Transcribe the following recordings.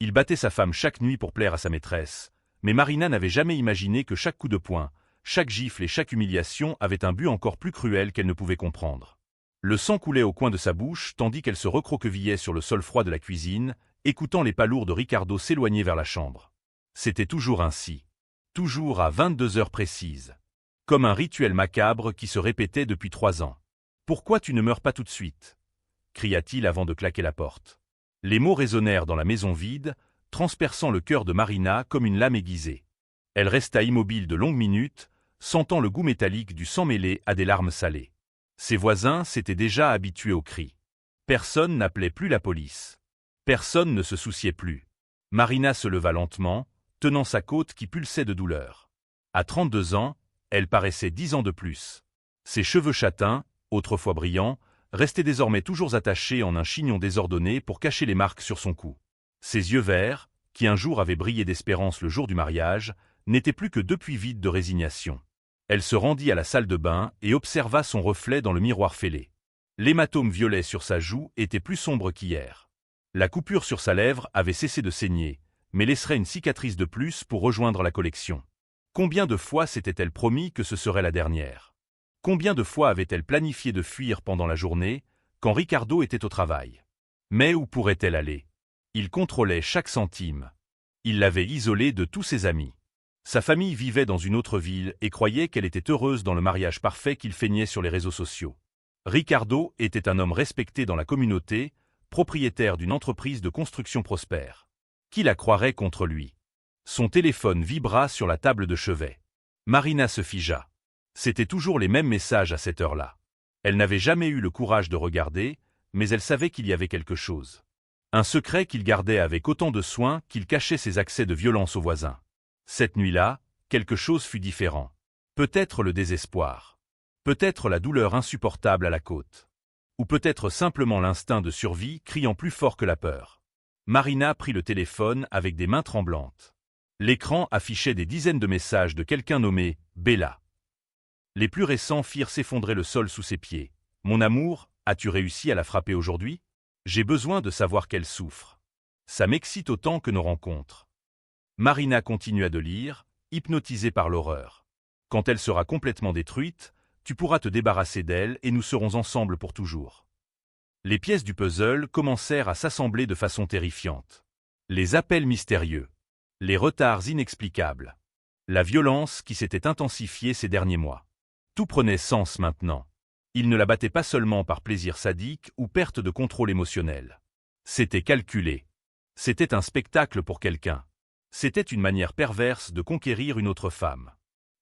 Il battait sa femme chaque nuit pour plaire à sa maîtresse, mais Marina n'avait jamais imaginé que chaque coup de poing, chaque gifle et chaque humiliation avait un but encore plus cruel qu'elle ne pouvait comprendre. Le sang coulait au coin de sa bouche tandis qu'elle se recroquevillait sur le sol froid de la cuisine, écoutant les pas lourds de Ricardo s'éloigner vers la chambre. C'était toujours ainsi. Toujours à 22 heures précises. Comme un rituel macabre qui se répétait depuis 3 ans. « Pourquoi tu ne meurs pas tout de suite » cria-t-il avant de claquer la porte. Les mots résonnèrent dans la maison vide, transperçant le cœur de Marina comme une lame aiguisée. Elle resta immobile de longues minutes, sentant le goût métallique du sang mêlé à des larmes salées. Ses voisins s'étaient déjà habitués aux cris. Personne n'appelait plus la police. Personne ne se souciait plus. Marina se leva lentement, tenant sa côte qui pulsait de douleur. À 32 ans, elle paraissait 10 ans de plus. Ses cheveux châtains, autrefois brillants, restaient désormais toujours attachés en un chignon désordonné pour cacher les marques sur son cou. Ses yeux verts, qui un jour avaient brillé d'espérance le jour du mariage, n'étaient plus que 2 puits vides de résignation. Elle se rendit à la salle de bain et observa son reflet dans le miroir fêlé. L'hématome violet sur sa joue était plus sombre qu'hier. La coupure sur sa lèvre avait cessé de saigner, mais laisserait une cicatrice de plus pour rejoindre la collection. Combien de fois s'était-elle promis que ce serait la dernière? Combien de fois avait-elle planifié de fuir pendant la journée, quand Ricardo était au travail? Mais où pourrait-elle aller? Il contrôlait chaque centime. Il l'avait isolée de tous ses amis. Sa famille vivait dans une autre ville et croyait qu'elle était heureuse dans le mariage parfait qu'il feignait sur les réseaux sociaux. Ricardo était un homme respecté dans la communauté, propriétaire d'une entreprise de construction prospère. Qui la croirait contre lui? Son téléphone vibra sur la table de chevet. Marina se figea. C'étaient toujours les mêmes messages à cette heure-là. Elle n'avait jamais eu le courage de regarder, mais elle savait qu'il y avait quelque chose. Un secret qu'il gardait avec autant de soin qu'il cachait ses accès de violence aux voisins. Cette nuit-là, quelque chose fut différent. Peut-être le désespoir. Peut-être la douleur insupportable à la côte. Ou peut-être simplement l'instinct de survie criant plus fort que la peur. Marina prit le téléphone avec des mains tremblantes. L'écran affichait des dizaines de messages de quelqu'un nommé Bella. Les plus récents firent s'effondrer le sol sous ses pieds. « Mon amour, as-tu réussi à la frapper aujourd'hui? J'ai besoin de savoir qu'elle souffre. Ça m'excite autant que nos rencontres. » Marina continua de lire, hypnotisée par l'horreur. « Quand elle sera complètement détruite, tu pourras te débarrasser d'elle et nous serons ensemble pour toujours. » Les pièces du puzzle commencèrent à s'assembler de façon terrifiante. Les appels mystérieux. Les retards inexplicables. La violence qui s'était intensifiée ces derniers mois. Tout prenait sens maintenant. Il ne la battait pas seulement par plaisir sadique ou perte de contrôle émotionnel. C'était calculé. C'était un spectacle pour quelqu'un. C'était une manière perverse de conquérir une autre femme.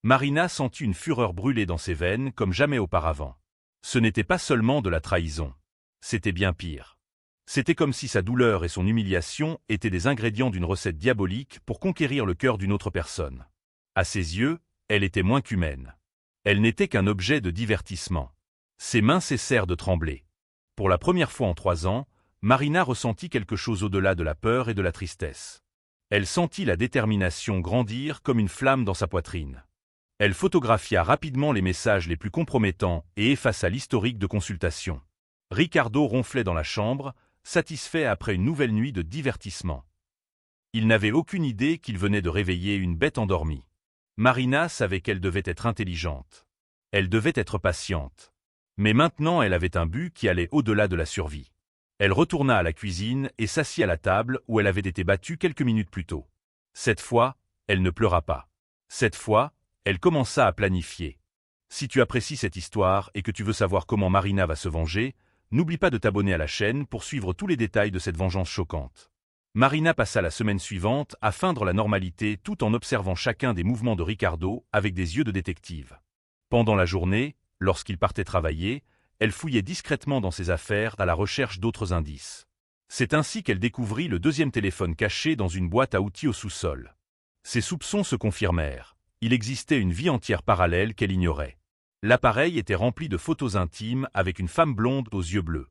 Marina sentit une fureur brûler dans ses veines comme jamais auparavant. Ce n'était pas seulement de la trahison. C'était bien pire. C'était comme si sa douleur et son humiliation étaient des ingrédients d'une recette diabolique pour conquérir le cœur d'une autre personne. À ses yeux, elle était moins qu'humaine. Elle n'était qu'un objet de divertissement. Ses mains cessèrent de trembler. Pour la première fois en 3 ans, Marina ressentit quelque chose au-delà de la peur et de la tristesse. Elle sentit la détermination grandir comme une flamme dans sa poitrine. Elle photographia rapidement les messages les plus compromettants et effaça l'historique de consultation. Ricardo ronflait dans la chambre, satisfait après une nouvelle nuit de divertissement. Il n'avait aucune idée qu'il venait de réveiller une bête endormie. Marina savait qu'elle devait être intelligente. Elle devait être patiente. Mais maintenant elle avait un but qui allait au-delà de la survie. Elle retourna à la cuisine et s'assit à la table où elle avait été battue quelques minutes plus tôt. Cette fois, elle ne pleura pas. Cette fois, elle commença à planifier. Si tu apprécies cette histoire et que tu veux savoir comment Marina va se venger, n'oublie pas de t'abonner à la chaîne pour suivre tous les détails de cette vengeance choquante. Marina passa la semaine suivante à feindre la normalité tout en observant chacun des mouvements de Ricardo avec des yeux de détective. Pendant la journée, lorsqu'il partait travailler, elle fouillait discrètement dans ses affaires à la recherche d'autres indices. C'est ainsi qu'elle découvrit le 2e téléphone caché dans une boîte à outils au sous-sol. Ses soupçons se confirmèrent. Il existait une vie entière parallèle qu'elle ignorait. L'appareil était rempli de photos intimes avec une femme blonde aux yeux bleus.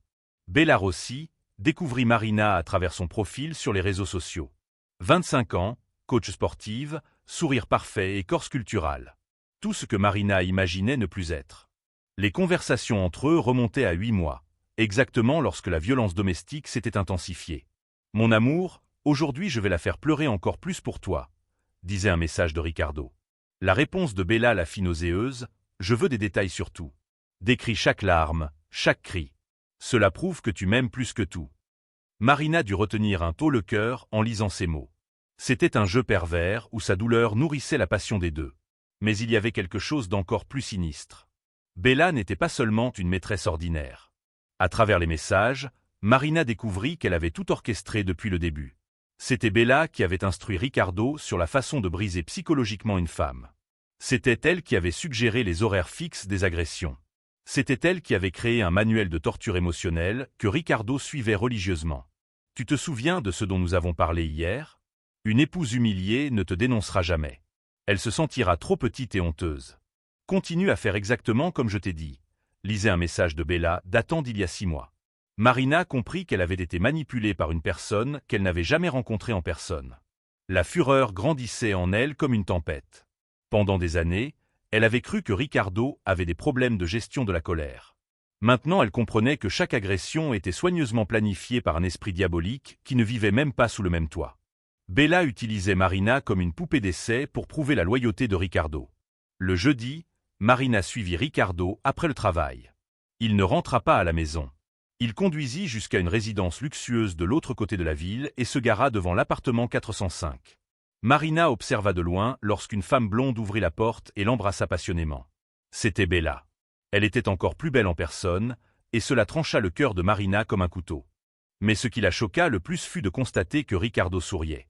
Bella Rossi découvrit Marina à travers son profil sur les réseaux sociaux. 25 ans, coach sportive, sourire parfait et corps sculptural. Tout ce que Marina imaginait ne plus être. Les conversations entre eux remontaient à 8 mois, exactement lorsque la violence domestique s'était intensifiée. « Mon amour, Aujourd'hui je vais la faire pleurer encore plus pour toi, disait un message de Ricardo. La réponse de Bella la fit nauséeuse, je veux des détails sur tout. Décris chaque larme, chaque cri. Cela prouve que tu m'aimes plus que tout. Marina dut retenir un tôt le cœur en lisant ces mots. C'était un jeu pervers où sa douleur nourrissait la passion des deux. Mais il y avait quelque chose d'encore plus sinistre. Bella n'était pas seulement une maîtresse ordinaire. À travers les messages, Marina découvrit qu'elle avait tout orchestré depuis le début. C'était Bella qui avait instruit Ricardo sur la façon de briser psychologiquement une femme. C'était elle qui avait suggéré les horaires fixes des agressions. C'était elle qui avait créé un manuel de torture émotionnelle que Ricardo suivait religieusement. Tu te souviens de ce dont nous avons parlé hier? Une épouse humiliée ne te dénoncera jamais. Elle se sentira trop petite et honteuse. Continue à faire exactement comme je t'ai dit. Lisait un message de Bella datant d'il y a 6 mois. Marina comprit qu'elle avait été manipulée par une personne qu'elle n'avait jamais rencontrée en personne. La fureur grandissait en elle comme une tempête. Pendant des années, elle avait cru que Ricardo avait des problèmes de gestion de la colère. Maintenant elle comprenait que chaque agression était soigneusement planifiée par un esprit diabolique qui ne vivait même pas sous le même toit. Bella utilisait Marina comme une poupée d'essai pour prouver la loyauté de Ricardo. Le jeudi, Marina suivit Ricardo après le travail. Il ne rentra pas à la maison. Il conduisit jusqu'à une résidence luxueuse de l'autre côté de la ville et se gara devant l'appartement 405. Marina observa de loin lorsqu'une femme blonde ouvrit la porte et l'embrassa passionnément. C'était Bella. Elle était encore plus belle en personne, et cela trancha le cœur de Marina comme un couteau. Mais ce qui la choqua le plus fut de constater que Ricardo souriait.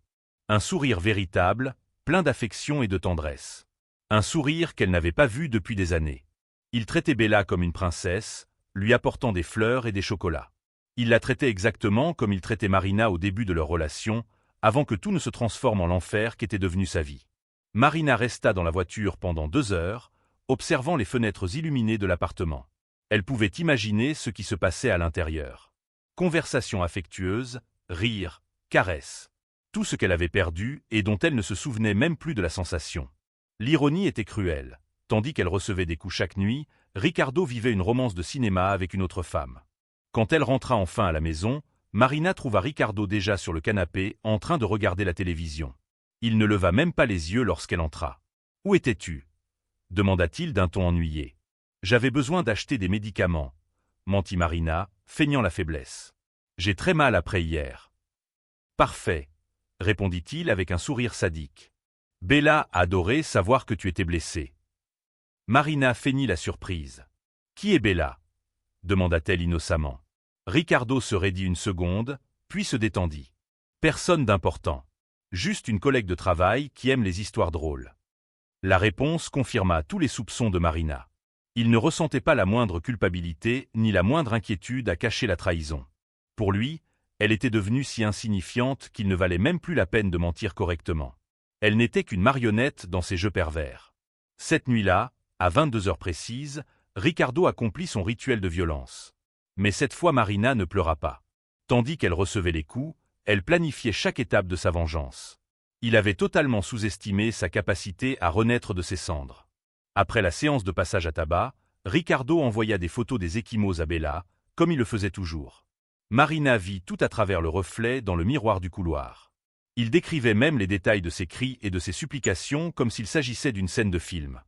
Un sourire véritable, plein d'affection et de tendresse. Un sourire qu'elle n'avait pas vu depuis des années. Il traitait Bella comme une princesse, lui apportant des fleurs et des chocolats. Il la traitait exactement comme il traitait Marina au début de leur relation, avant que tout ne se transforme en l'enfer qu'était devenu sa vie. Marina resta dans la voiture pendant 2 heures, observant les fenêtres illuminées de l'appartement. Elle pouvait imaginer ce qui se passait à l'intérieur. Conversations affectueuses, rires, caresses. Tout ce qu'elle avait perdu et dont elle ne se souvenait même plus de la sensation. L'ironie était cruelle. Tandis qu'elle recevait des coups chaque nuit, Ricardo vivait une romance de cinéma avec une autre femme. Quand elle rentra enfin à la maison, Marina trouva Ricardo déjà sur le canapé en train de regarder la télévision. Il ne leva même pas les yeux lorsqu'elle entra. « Où étais-tu » demanda-t-il d'un ton ennuyé. « J'avais besoin d'acheter des médicaments, » mentit Marina, feignant la faiblesse. « J'ai très mal après hier. »« Parfait, » répondit-il avec un sourire sadique. « Bella adorait savoir que tu étais blessé. » Marina feignit la surprise. « Qui est Bella » demanda-t-elle innocemment. Ricardo se raidit une seconde, puis se détendit. « Personne d'important. Juste une collègue de travail qui aime les histoires drôles. » La réponse confirma tous les soupçons de Marina. Il ne ressentait pas la moindre culpabilité ni la moindre inquiétude à cacher la trahison. Pour lui, elle était devenue si insignifiante qu'il ne valait même plus la peine de mentir correctement. Elle n'était qu'une marionnette dans ses jeux pervers. Cette nuit-là, à 22 heures précises, Ricardo accomplit son rituel de violence. Mais cette fois Marina ne pleura pas. Tandis qu'elle recevait les coups, elle planifiait chaque étape de sa vengeance. Il avait totalement sous-estimé sa capacité à renaître de ses cendres. Après la séance de passage à tabac, Ricardo envoya des photos des ecchymoses à Bella, comme il le faisait toujours. Marina vit tout à travers le reflet dans le miroir du couloir. Il décrivait même les détails de ses cris et de ses supplications comme s'il s'agissait d'une scène de film.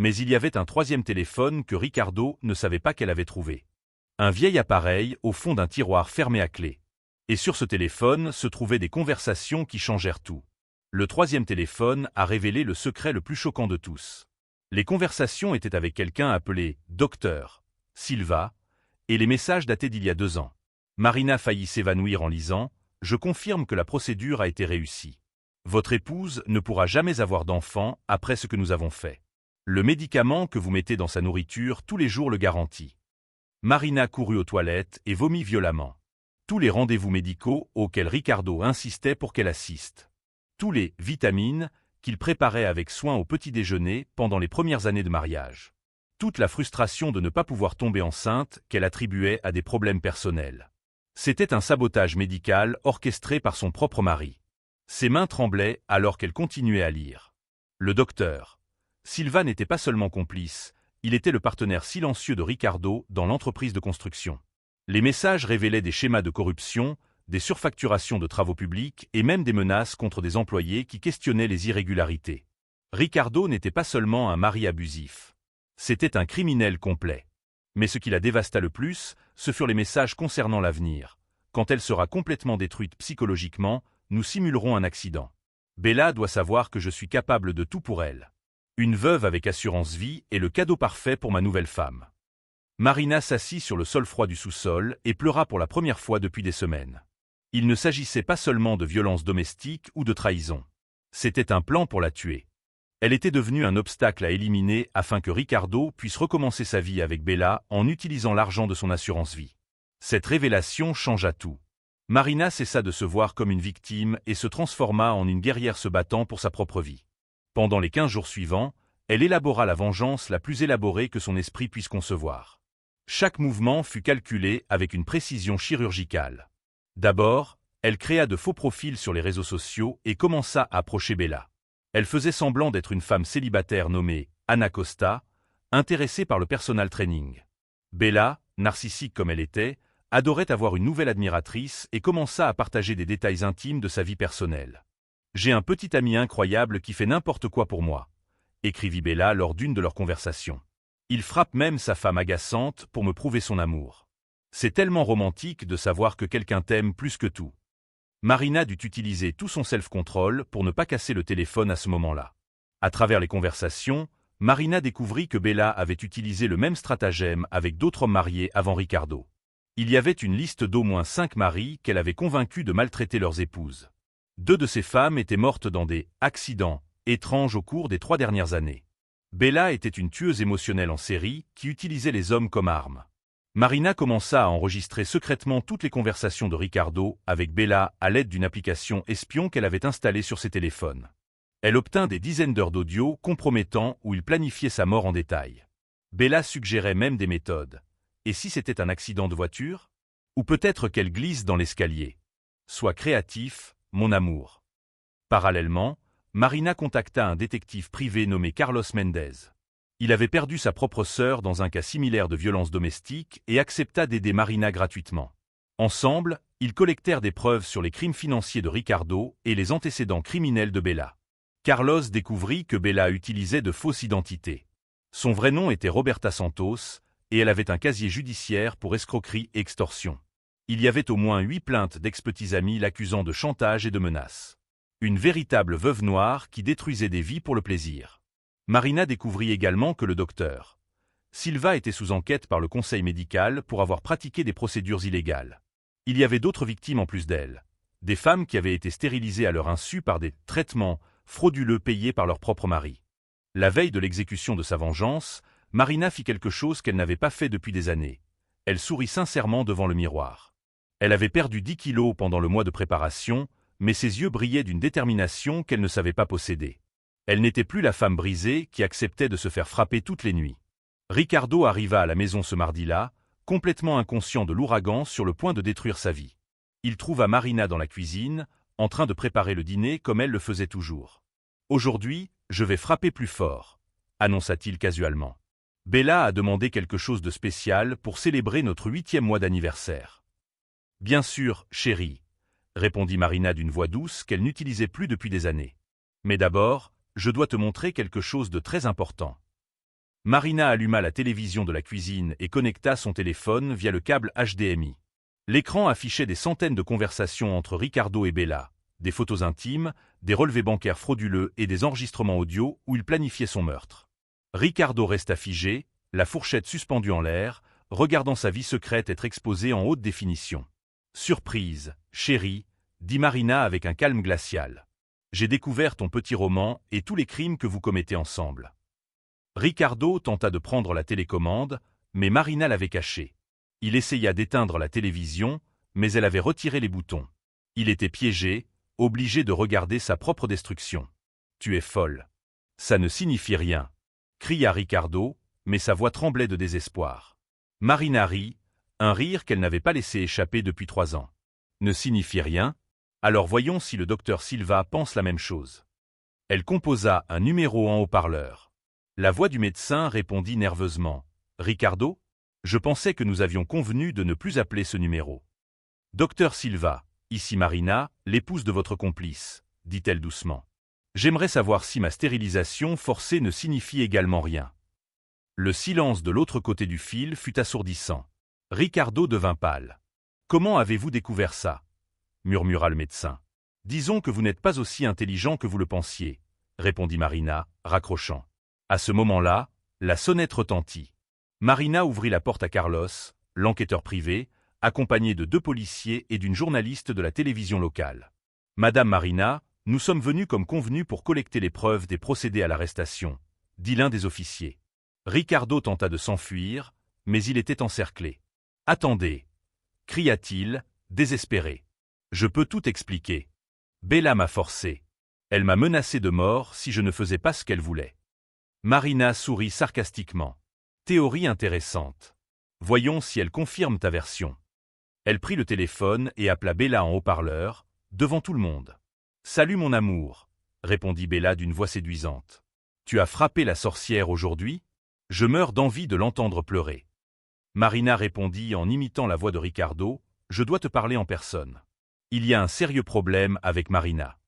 Mais il y avait un troisième téléphone que Ricardo ne savait pas qu'elle avait trouvé. Un vieil appareil au fond d'un tiroir fermé à clé. Et sur ce téléphone se trouvaient des conversations qui changèrent tout. Le troisième téléphone a révélé le secret le plus choquant de tous. Les conversations étaient avec quelqu'un appelé « Docteur » Silva, et les messages dataient d'il y a 2 ans. Marina faillit s'évanouir en lisant « Je confirme que la procédure a été réussie. Votre épouse ne pourra jamais avoir d'enfant après ce que nous avons fait. Le médicament que vous mettez dans sa nourriture tous les jours le garantit. » Marina courut aux toilettes et vomit violemment. Tous les rendez-vous médicaux auxquels Ricardo insistait pour qu'elle assiste. Tous les « vitamines » qu'il préparait avec soin au petit déjeuner pendant les premières années de mariage. Toute la frustration de ne pas pouvoir tomber enceinte qu'elle attribuait à des problèmes personnels. C'était un sabotage médical orchestré par son propre mari. Ses mains tremblaient alors qu'elle continuait à lire. Le docteur Silva n'était pas seulement complice, il était le partenaire silencieux de Ricardo dans l'entreprise de construction. Les messages révélaient des schémas de corruption, des surfacturations de travaux publics et même des menaces contre des employés qui questionnaient les irrégularités. Ricardo n'était pas seulement un mari abusif. C'était un criminel complet. Mais ce qui la dévasta le plus, ce furent les messages concernant l'avenir. Quand elle sera complètement détruite psychologiquement, nous simulerons un accident. Bella doit savoir que je suis capable de tout pour elle. Une veuve avec assurance vie est le cadeau parfait pour ma nouvelle femme. Marina s'assit sur le sol froid du sous-sol et pleura pour la première fois depuis des semaines. Il ne s'agissait pas seulement de violence domestique ou de trahison. C'était un plan pour la tuer. Elle était devenue un obstacle à éliminer afin que Ricardo puisse recommencer sa vie avec Bella en utilisant l'argent de son assurance vie. Cette révélation changea tout. Marina cessa de se voir comme une victime et se transforma en une guerrière se battant pour sa propre vie. Pendant les 15 jours suivants, elle élabora la vengeance la plus élaborée que son esprit puisse concevoir. Chaque mouvement fut calculé avec une précision chirurgicale. D'abord, elle créa de faux profils sur les réseaux sociaux et commença à approcher Bella. Elle faisait semblant d'être une femme célibataire nommée Anna Costa, intéressée par le personal training. Bella, narcissique comme elle était, adorait avoir une nouvelle admiratrice et commença à partager des détails intimes de sa vie personnelle. « J'ai un petit ami incroyable qui fait n'importe quoi pour moi », écrivit Bella lors d'une de leurs conversations. « Il frappe même sa femme agaçante pour me prouver son amour. C'est tellement romantique de savoir que quelqu'un t'aime plus que tout. » Marina dut utiliser tout son self-control pour ne pas casser le téléphone à ce moment-là. À travers les conversations, Marina découvrit que Bella avait utilisé le même stratagème avec d'autres hommes mariés avant Ricardo. Il y avait une liste d'au moins 5 maris qu'elle avait convaincus de maltraiter leurs épouses. 2 de ces femmes étaient mortes dans des « accidents » étranges au cours des 3 dernières années. Bella était une tueuse émotionnelle en série qui utilisait les hommes comme arme. Marina commença à enregistrer secrètement toutes les conversations de Ricardo avec Bella à l'aide d'une application espion qu'elle avait installée sur ses téléphones. Elle obtint des dizaines d'heures d'audio compromettants où il planifiait sa mort en détail. Bella suggérait même des méthodes. Et si c'était un accident de voiture? Ou peut-être qu'elle glisse dans l'escalier. Sois créatif, mon amour. Parallèlement, Marina contacta un détective privé nommé Carlos Mendez. Il avait perdu sa propre sœur dans un cas similaire de violence domestique et accepta d'aider Marina gratuitement. Ensemble, ils collectèrent des preuves sur les crimes financiers de Ricardo et les antécédents criminels de Bella. Carlos découvrit que Bella utilisait de fausses identités. Son vrai nom était Roberta Santos, et elle avait un casier judiciaire pour escroquerie et extorsion. Il y avait au moins 8 plaintes d'ex-petits amis l'accusant de chantage et de menaces. Une véritable veuve noire qui détruisait des vies pour le plaisir. Marina découvrit également que le docteur Silva était sous enquête par le conseil médical pour avoir pratiqué des procédures illégales. Il y avait d'autres victimes en plus d'elle. Des femmes qui avaient été stérilisées à leur insu par des traitements frauduleux payés par leur propre mari. La veille de l'exécution de sa vengeance, Marina fit quelque chose qu'elle n'avait pas fait depuis des années. Elle sourit sincèrement devant le miroir. Elle avait perdu 10 kilos pendant le mois de préparation, mais ses yeux brillaient d'une détermination qu'elle ne savait pas posséder. Elle n'était plus la femme brisée qui acceptait de se faire frapper toutes les nuits. Ricardo arriva à la maison ce mardi-là, complètement inconscient de l'ouragan sur le point de détruire sa vie. Il trouva Marina dans la cuisine, en train de préparer le dîner comme elle le faisait toujours. « Aujourd'hui, je vais frapper plus fort », annonça-t-il casualement. « Bella a demandé quelque chose de spécial pour célébrer notre 8e mois d'anniversaire. »« Bien sûr, chérie », répondit Marina d'une voix douce qu'elle n'utilisait plus depuis des années. « Mais d'abord, je dois te montrer quelque chose de très important. » Marina alluma la télévision de la cuisine et connecta son téléphone via le câble HDMI. L'écran affichait des centaines de conversations entre Ricardo et Bella, des photos intimes, des relevés bancaires frauduleux et des enregistrements audio où il planifiait son meurtre. Ricardo resta figé, la fourchette suspendue en l'air, regardant sa vie secrète être exposée en haute définition. « Surprise, chérie », dit Marina avec un calme glacial. « J'ai découvert ton petit roman et tous les crimes que vous commettez ensemble. » Ricardo tenta de prendre la télécommande, mais Marina l'avait cachée. Il essaya d'éteindre la télévision, mais elle avait retiré les boutons. Il était piégé, obligé de regarder sa propre destruction. « Tu es folle. »« Ça ne signifie rien », cria Ricardo, mais sa voix tremblait de désespoir. Marina rit, un rire qu'elle n'avait pas laissé échapper depuis 3 ans. « Ne signifie rien? Alors voyons si le docteur Silva pense la même chose. » Elle composa un numéro en haut-parleur. La voix du médecin répondit nerveusement. « Ricardo? Je pensais que nous avions convenu de ne plus appeler ce numéro. »« Docteur Silva, Ici Marina, l'épouse de votre complice, dit-elle doucement. J'aimerais savoir si ma stérilisation forcée ne signifie également rien. Le silence de l'autre côté du fil fut assourdissant. Ricardo devint pâle. Comment avez-vous découvert ça? Murmura le médecin. Disons que vous n'êtes pas aussi intelligent que vous le pensiez, répondit Marina, raccrochant. À ce moment-là, la sonnette retentit. Marina ouvrit la porte à Carlos, l'enquêteur privé, accompagné de 2 policiers et d'une journaliste de la télévision locale. Madame Marina, nous sommes venus comme convenu pour collecter les preuves des procédés à l'arrestation, dit l'un des officiers. Ricardo tenta de s'enfuir, mais il était encerclé. Attendez, cria-t-il, désespéré. Je peux tout expliquer. Bella m'a forcé. Elle m'a menacé de mort si je ne faisais pas ce qu'elle voulait. Marina sourit sarcastiquement. Théorie intéressante. Voyons si elle confirme ta version. Elle prit le téléphone et appela Bella en haut-parleur, devant tout le monde. Salut mon amour, répondit Bella d'une voix séduisante. Tu as frappé la sorcière aujourd'hui? Je meurs d'envie de l'entendre pleurer. Marina répondit en imitant la voix de Ricardo, je dois te parler en personne. Il y a un sérieux problème avec Marina.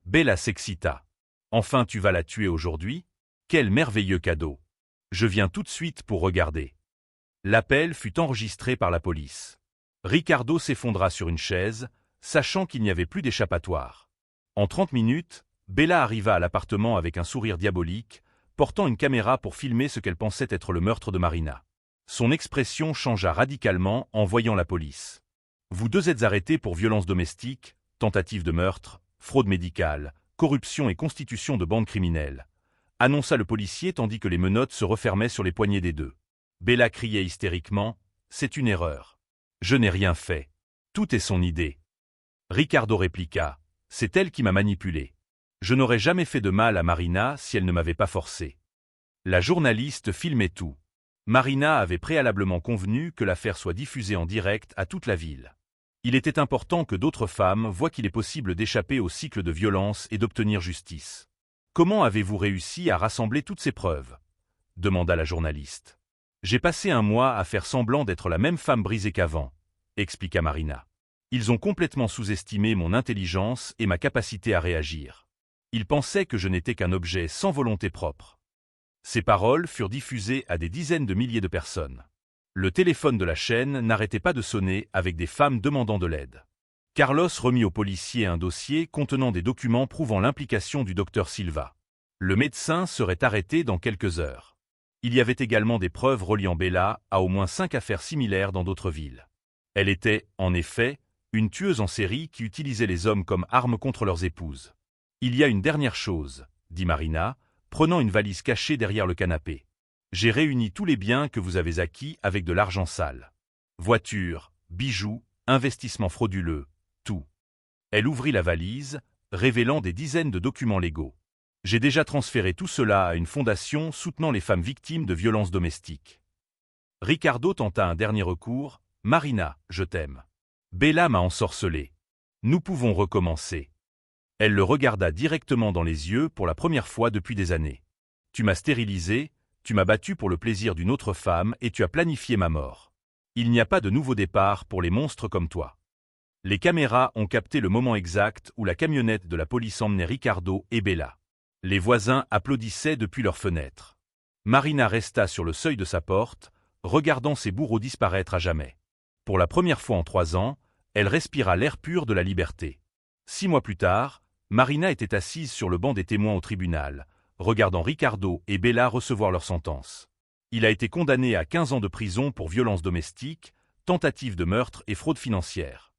Bella s'excita. Enfin tu vas la tuer aujourd'hui? Quel merveilleux cadeau. Je viens tout de suite pour regarder. L'appel fut enregistré par la police. Ricardo s'effondra sur une chaise, sachant qu'il n'y avait plus d'échappatoire. En 30 minutes, Bella arriva à l'appartement avec un sourire diabolique, portant une caméra pour filmer ce qu'elle pensait être le meurtre de Marina. Son expression changea radicalement en voyant la police. Vous 2 êtes arrêtés pour violence domestique, tentative de meurtre, fraude médicale, corruption et constitution de bande criminelle, annonça le policier tandis que les menottes se refermaient sur les poignets des 2. Bella criait hystériquement, c'est une erreur. Je n'ai rien fait. Tout est son idée. Ricardo répliqua, c'est elle qui m'a manipulé. Je n'aurais jamais fait de mal à Marina si elle ne m'avait pas forcé. La journaliste filmait tout. Marina avait préalablement convenu que l'affaire soit diffusée en direct à toute la ville. Il était important que d'autres femmes voient qu'il est possible d'échapper au cycle de violence et d'obtenir justice. Comment avez-vous réussi à rassembler toutes ces preuves? Demanda la journaliste. J'ai passé un mois à faire semblant d'être la même femme brisée qu'avant, expliqua Marina. Ils ont complètement sous-estimé mon intelligence et ma capacité à réagir. Ils pensaient que je n'étais qu'un objet sans volonté propre. Ces paroles furent diffusées à des dizaines de milliers de personnes. Le téléphone de la chaîne n'arrêtait pas de sonner avec des femmes demandant de l'aide. Carlos remit au policier un dossier contenant des documents prouvant l'implication du docteur Silva. Le médecin serait arrêté dans quelques heures. Il y avait également des preuves reliant Bella à au moins 5 affaires similaires dans d'autres villes. Elle était, en effet, une tueuse en série qui utilisait les hommes comme armes contre leurs épouses. Il y a une dernière chose, dit Marina, prenant une valise cachée derrière le canapé. J'ai réuni tous les biens que vous avez acquis avec de l'argent sale. Voitures, bijoux, investissements frauduleux, tout. Elle ouvrit la valise, révélant des dizaines de documents légaux. J'ai déjà transféré tout cela à une fondation soutenant les femmes victimes de violences domestiques. Ricardo tenta un dernier recours. Marina, je t'aime. Bella m'a ensorcelé. Nous pouvons recommencer. Elle le regarda directement dans les yeux pour la première fois depuis des années. Tu m'as stérilisé, tu m'as battu pour le plaisir d'une autre femme et tu as planifié ma mort. Il n'y a pas de nouveau départ pour les monstres comme toi. Les caméras ont capté le moment exact où la camionnette de la police emmenait Ricardo et Bella. Les voisins applaudissaient depuis leurs fenêtres. Marina resta sur le seuil de sa porte, regardant ses bourreaux disparaître à jamais. Pour la première fois en 3 ans, elle respira l'air pur de la liberté. 6 mois plus tard, Marina était assise sur le banc des témoins au tribunal, regardant Ricardo et Bella recevoir leur sentence. Il a été condamné à 15 ans de prison pour violence domestique, tentative de meurtre et fraude financière.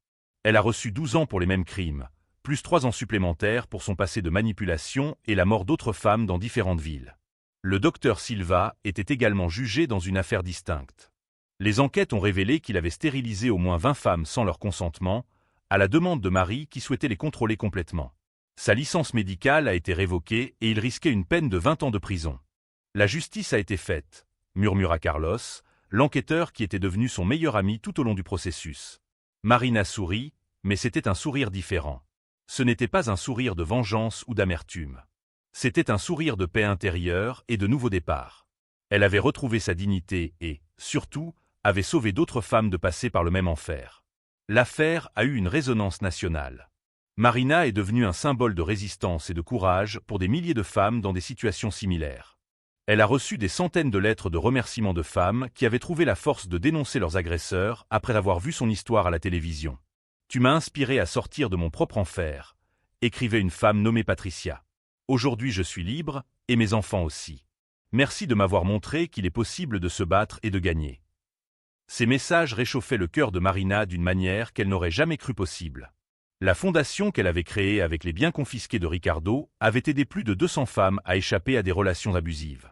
Elle a reçu 12 ans pour les mêmes crimes, plus 3 ans supplémentaires pour son passé de manipulation et la mort d'autres femmes dans différentes villes. Le docteur Silva était également jugé dans une affaire distincte. Les enquêtes ont révélé qu'il avait stérilisé au moins 20 femmes sans leur consentement, à la demande de Marie qui souhaitait les contrôler complètement. Sa licence médicale a été révoquée et il risquait une peine de 20 ans de prison. La justice a été faite, murmura Carlos, l'enquêteur qui était devenu son meilleur ami tout au long du processus. Marina sourit, mais c'était un sourire différent. Ce n'était pas un sourire de vengeance ou d'amertume. C'était un sourire de paix intérieure et de nouveau départ. Elle avait retrouvé sa dignité et, surtout, avait sauvé d'autres femmes de passer par le même enfer. L'affaire a eu une résonance nationale. Marina est devenue un symbole de résistance et de courage pour des milliers de femmes dans des situations similaires. Elle a reçu des centaines de lettres de remerciements de femmes qui avaient trouvé la force de dénoncer leurs agresseurs après avoir vu son histoire à la télévision. « Tu m'as inspiré à sortir de mon propre enfer », écrivait une femme nommée Patricia. « Aujourd'hui je suis libre, et mes enfants aussi. Merci de m'avoir montré qu'il est possible de se battre et de gagner. » Ces messages réchauffaient le cœur de Marina d'une manière qu'elle n'aurait jamais cru possible. La fondation qu'elle avait créée avec les biens confisqués de Ricardo avait aidé plus de 200 femmes à échapper à des relations abusives.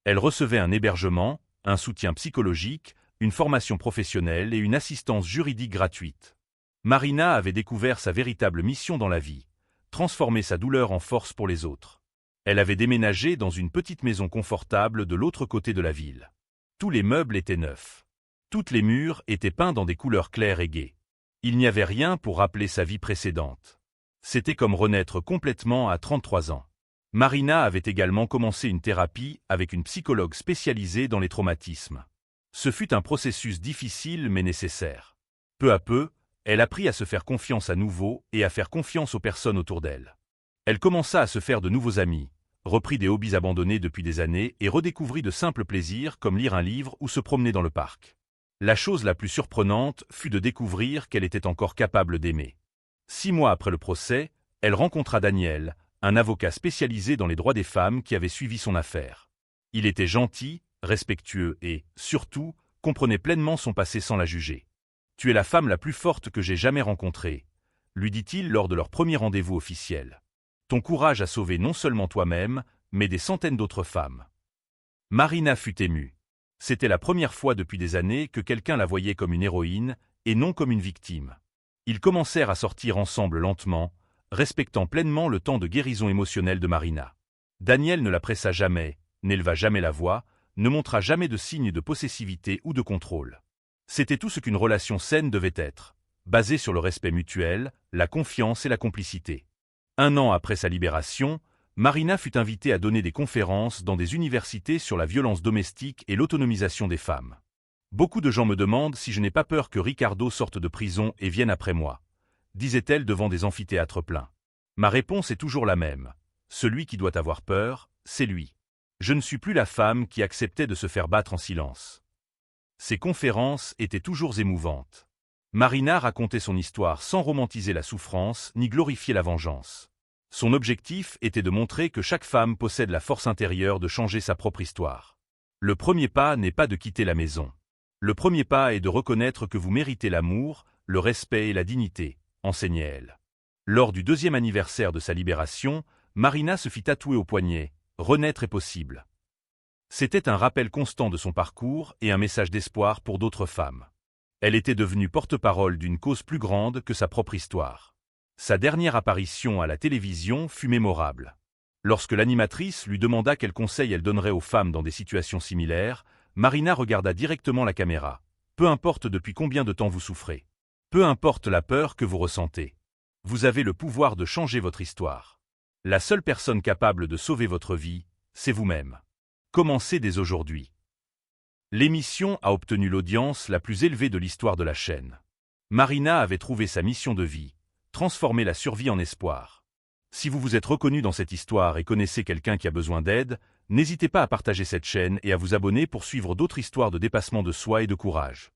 Elle recevait un hébergement, un soutien psychologique, une formation professionnelle et une assistance juridique gratuite. Marina avait découvert sa véritable mission dans la vie, transformer sa douleur en force pour les autres. Elle avait déménagé dans une petite maison confortable de l'autre côté de la ville. Tous les meubles étaient neufs. Toutes les murs étaient peints dans des couleurs claires et gaies. Il n'y avait rien pour rappeler sa vie précédente. C'était comme renaître complètement à 33 ans. Marina avait également commencé une thérapie avec une psychologue spécialisée dans les traumatismes. Ce fut un processus difficile mais nécessaire. Peu à peu, elle apprit à se faire confiance à nouveau et à faire confiance aux personnes autour d'elle. Elle commença à se faire de nouveaux amis, reprit des hobbies abandonnés depuis des années et redécouvrit de simples plaisirs comme lire un livre ou se promener dans le parc. La chose la plus surprenante fut de découvrir qu'elle était encore capable d'aimer. 6 mois après le procès, elle rencontra Daniel, un avocat spécialisé dans les droits des femmes qui avait suivi son affaire. Il était gentil, respectueux et, surtout, comprenait pleinement son passé sans la juger. « Tu es la femme la plus forte que j'ai jamais rencontrée », lui dit-il lors de leur premier rendez-vous officiel. « Ton courage a sauvé non seulement toi-même, mais des centaines d'autres femmes. » Marina fut émue. C'était la première fois depuis des années que quelqu'un la voyait comme une héroïne et non comme une victime. Ils commencèrent à sortir ensemble lentement, respectant pleinement le temps de guérison émotionnelle de Marina. Daniel ne la pressa jamais, n'éleva jamais la voix, ne montra jamais de signes de possessivité ou de contrôle. C'était tout ce qu'une relation saine devait être, basée sur le respect mutuel, la confiance et la complicité. 1 an après sa libération, Marina fut invitée à donner des conférences dans des universités sur la violence domestique et l'autonomisation des femmes. « Beaucoup de gens me demandent si je n'ai pas peur que Ricardo sorte de prison et vienne après moi, » disait-elle devant des amphithéâtres pleins. Ma réponse est toujours la même. Celui qui doit avoir peur, c'est lui. Je ne suis plus la femme qui acceptait de se faire battre en silence. Ces conférences étaient toujours émouvantes. Marina racontait son histoire sans romantiser la souffrance ni glorifier la vengeance. Son objectif était de montrer que chaque femme possède la force intérieure de changer sa propre histoire. Le premier pas n'est pas de quitter la maison. Le premier pas est de reconnaître que vous méritez l'amour, le respect et la dignité, enseignait-elle. Lors du 2e anniversaire de sa libération, Marina se fit tatouer au poignet « Renaître est possible ». C'était un rappel constant de son parcours et un message d'espoir pour d'autres femmes. Elle était devenue porte-parole d'une cause plus grande que sa propre histoire. Sa dernière apparition à la télévision fut mémorable. Lorsque l'animatrice lui demanda quels conseils elle donnerait aux femmes dans des situations similaires, Marina regarda directement la caméra. « Peu importe depuis combien de temps vous souffrez. Peu importe la peur que vous ressentez. Vous avez le pouvoir de changer votre histoire. La seule personne capable de sauver votre vie, c'est vous-même. Commencez dès aujourd'hui. » L'émission a obtenu l'audience la plus élevée de l'histoire de la chaîne. Marina avait trouvé sa mission de vie. Transformer la survie en espoir. Si vous vous êtes reconnu dans cette histoire et connaissez quelqu'un qui a besoin d'aide, n'hésitez pas à partager cette chaîne et à vous abonner pour suivre d'autres histoires de dépassement de soi et de courage.